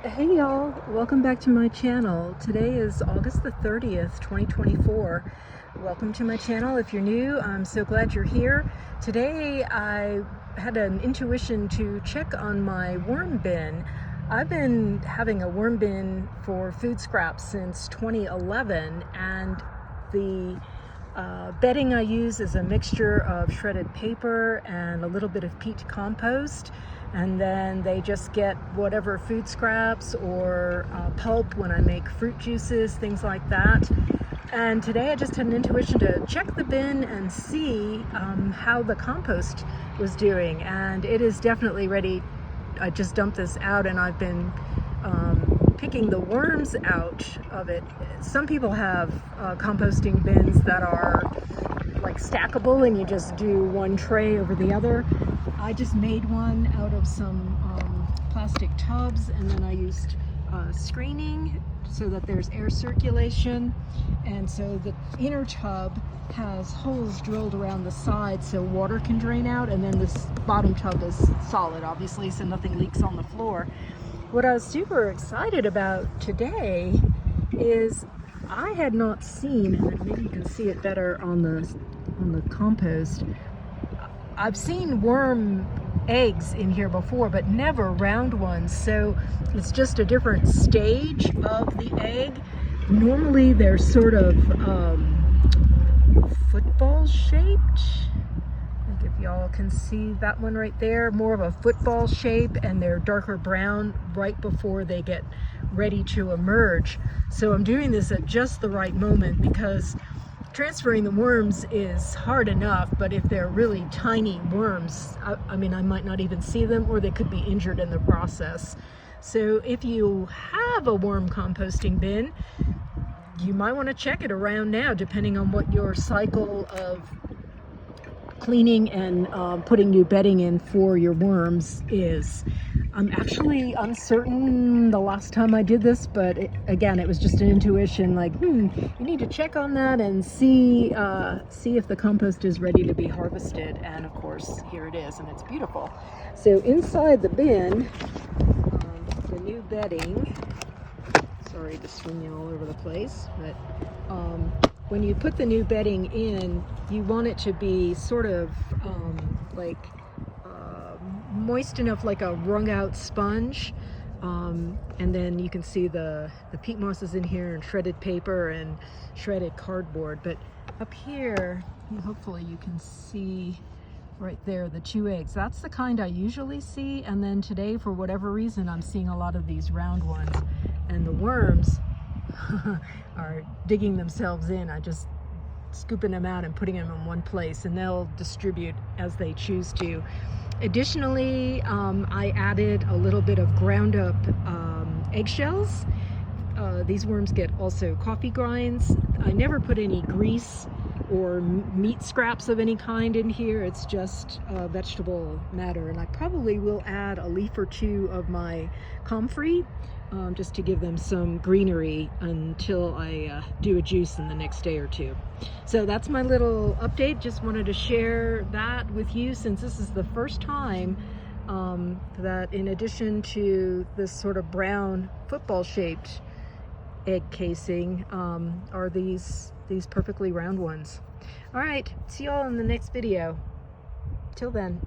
Hey y'all, welcome back to my channel. Today is August the 30th, 2024. Welcome to my channel. If you're new, I'm so glad you're here. Today I had an intuition to check on my worm bin. I've been having a worm bin for food scraps since 2011, and the bedding I use is a mixture of shredded paper and a little bit of peat compost, and then they just get whatever food scraps or pulp when I make fruit juices, things like that. And today I just had an intuition to check the bin and see how the compost was doing, and it is definitely ready. I just dumped this out and I've been picking the worms out of it. Some people have composting bins that are like stackable and you just do one tray over the other. I just made one out of some plastic tubs, and then I used screening so that there's air circulation, and so the inner tub has holes drilled around the side so water can drain out, and then this bottom tub is solid, obviously, so nothing leaks on the floor. What I was super excited about today is I had not seen, and maybe you can see it better on the compost, I've seen worm eggs in here before, but never round ones, so it's just a different stage of the egg. Normally they're sort of football shaped. I think if y'all can see that one right there, more of a football shape, and they're darker brown right before they get ready to emerge. So I'm doing this at just the right moment, because transferring the worms is hard enough, but if they're really tiny worms, I mean, I might not even see them, or they could be injured in the process. So if you have a worm composting bin, you might want to check it around now, depending on what your cycle of cleaning and putting new bedding in for your worms is. I'm actually uncertain the last time I did this, but again, it was just an intuition, like, you need to check on that and see if the compost is ready to be harvested. And of course, here it is, and it's beautiful. So inside the bin, the new bedding, sorry to swing you all over the place, but when you put the new bedding in, you want it to be sort of like moist enough, like a wrung out sponge, and then you can see the peat moss is in here, and shredded paper and shredded cardboard. But up here, hopefully you can see right there the 2 eggs. That's the kind I usually see, and then today, for whatever reason, I'm seeing a lot of these round ones, and the worms are digging themselves in. I just scooping them out and putting them in one place, and they'll distribute as they choose to. Additionally, I added a little bit of ground up eggshells. These worms get also coffee grinds. I never put any grease or meat scraps of any kind in here. It's just vegetable matter, and I probably will add a leaf or two of my comfrey just to give them some greenery until I do a juice in the next day or two. So that's my little update. Just wanted to share that with you, since this is the first time that, in addition to this sort of brown football shaped egg casing, are these perfectly round ones. All right, see y'all in the next video. Till then.